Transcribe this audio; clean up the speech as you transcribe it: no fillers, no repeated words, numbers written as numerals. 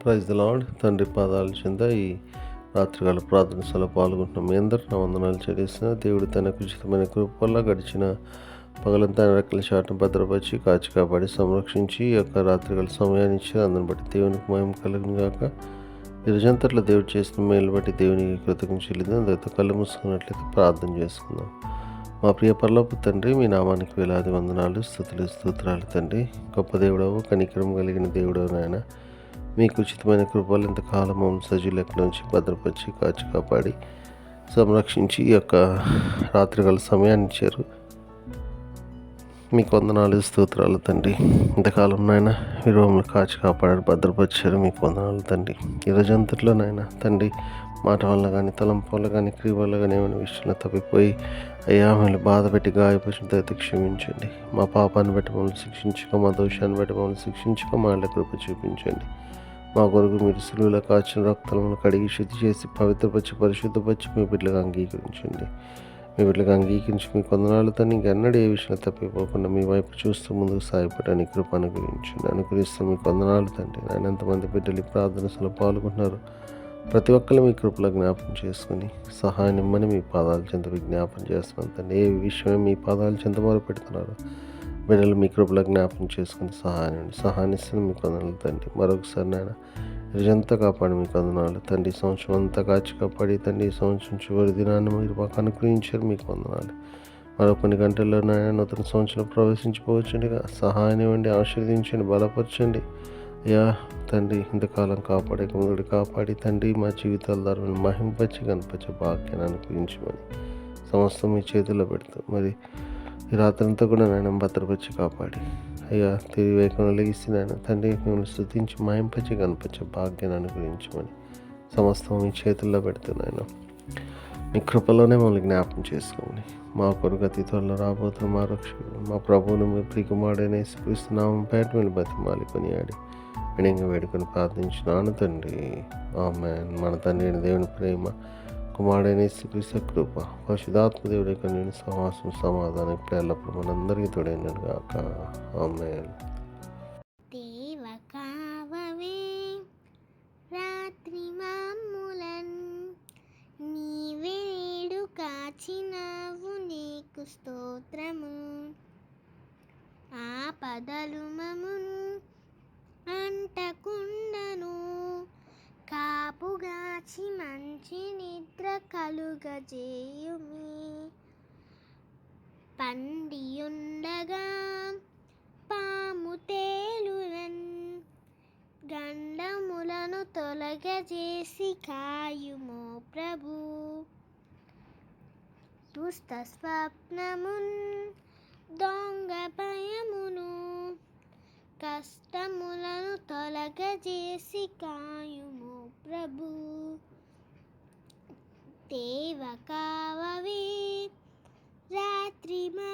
Praise the lord. తండ్రి పాదాల చెంద ఈ రాత్రికాల ప్రార్థన సభలో పాల్గొంటున్నాం. మీ అందరూ నా వందనాలు చెల్లిస్తున్న దేవుడు తనకు ఉచితమైన కృప వల్ల గడిచిన పగలంతా రెక్కల చాటును భద్రపరిచి కాచి కాపాడి సంరక్షించి ఈ యొక్క రాత్రికాల సమయాన్ని ఇచ్చి అందరిని బట్టి దేవునికి మహిమ కలుగును గాక. ఈ రోజంతట్లో దేవుడు చేసిన మేలు బట్టి దేవునికి కృతజ్ఞత చెల్లిద్దాం. దాంతో కళ్ళు మూసుకున్నట్లయితే ప్రార్థన చేసుకుందాం. మా ప్రియ పరలోపు తండ్రి, మీ నామానికి వేలాది వందనాలు, స్తుతులు, స్తోత్రాలు తండ్రి. గొప్ప దేవుడవు, కనికరం కలిగిన దేవుడవు నాయన. మీకు ఉచితమైన కృపలు ఇంతకాలం సజీవులు ఎక్కడి నుంచి భద్రపరిచి కాచి కాపాడి సంరక్షించి ఈ యొక్క రాత్రికాల సమయాన్ని ఇచ్చారు. మీకు వందనాలు, స్తోత్రాలు తండ్రి. ఇంతకాలం నాయన మీరు మమ్మల్ని కాచి కాపాడారు, భద్రపరిచారు. మీకు వందనాలు తండ్రి. ఈ రోజంతట్లో నాయన తండ్రి మాట వల్ల కానీ, తలంపు వల్ల కానీ, క్రియ వల్ల కానీ ఏమైనా విషయంలో తప్పిపోయి అయ్యా మమ్మల్ని బాధ పెట్టి గాయపరిచిన తర్వాత క్షమించండి. మా పాపాన్ని బట్టి మమ్మల్ని శిక్షించుకో, మా దోషాన్ని బట్టి మమ్మల్ని శిక్షించుకో, మా ఇళ్ళ కృప చూపించండి. మా కొరకు మీరు సులువులో కాచిన రక్తములను కడిగి శుద్ధి చేసి పవిత్రపరిచి పరిశుద్ధపరిచి మీ బిడ్డలకు అంగీకరించండి. మీ బిడ్డలకు అంగీకరించి మీ కొందనాలు తను ఇంకెన్నడూ ఏ విషయంలో తప్పిపోకుండా మీ వైపు చూస్తూ ముందుకు సాగిపోవడానికి కృప అనుగ్రహిస్తూ మీ కొందనాలు తండ్రి. ఆయన ఎంతమంది బిడ్డలు ఈ ప్రార్థనలో పాల్గొంటున్నారు, ప్రతి ఒక్కరు మీ కృపలో జ్ఞాపకం చేసుకుని సహాయం ఇమ్మని మీ పాదాల చెంత విజ్ఞాపన చేస్తున్నాను తండ్రి. ఏ విషయమే మీ పాదాల చెంత మొదలు పెడుతున్నారు బిడ్డలు మీ కృపలో జ్ఞాపకం చేసుకుని సహాయాన్ని మీ కొందనాలు తండ్రి. మరొకసారి నాయన రోజంతా కాపాడి మీ కొందనాలు తండ్రి. సంవత్సరం అంతా కాచి కాపాడి తండ్రి, సంవత్సరం చివరి దినాన్ని మీరు మాకు అనుగ్రహించారు. మీకు వందనాలు. మరో కొన్ని గంటల్లో నాయన నూతన సంవత్సరం ప్రవేశించిపోవచ్చండి. సహాయాన్ని ఇవ్వండి, ఆశీర్వదించండి, బలపరచండి అయ్యా తండ్రి. ఇంతకాలం కాపాడే ముందుడు కాపాడి తండ్రి మా జీవితాల ద్వారా మహింపచ్చి కనిపించే భాగ్యాన్ని అనుగ్రహించమని సమస్తం మీ చేతుల్లో పెడుతూ మరి ఈ రాత్రంతా కూడా నాయన భద్రపరిచి కాపాడి అయ్యా తిరిగి వేయకుండా లేచి నాయన తండ్రి మిమ్మల్ని స్తుతించి మహింపచ్చి కనిపించే భాగ్యాన్ని అనుగ్రహించమని సమస్తం మీ చేతుల్లో పెడుతున్నాయన. మీ కృపలోనే మమ్మల్ని జ్ఞాపకం చేసుకోమని మా కొరకు అతి త్వరలో రాబోతున్న మా రక్షకుడు మా ప్రభువును మీ ప్రియకుమారుడైన యేసుక్రీస్తు నామం పేట మీరు బతిమాలి కొనియాడి వినయంగా వేడుకొని ప్రార్థించినాను తండ్రి. ఆమేన్. మన తండ్రి అయిన దేవుని ప్రేమ, కుమారుడైన యేసుక్రీస్తు కృప, పరిశుద్ధాత్మ దేవుడి యొక్క నేను సమాసం సమాధానం ఇప్పుడు ఎల్లప్పుడు మనందరికీ తోడైనను గాక. ఆమేన్. రాత్రి మామూలన్ నీవేడు కాచినావు, నీకు స్తోత్రము. ఆపదలు మమున్ అంటకుండను, కాపుగాచి మంచి నిద్ర కలుగజేయుమి. పండియుండగా పాము తేలునన్, గండములను తొలగజేసి కాయుమో ప్రభు. దుష్ట స్వప్నమున్ దొంగ భయమును, కష్టములను తొలగజేసి కాయుమో ప్రభు. దేవ కావవే రాత్రి మా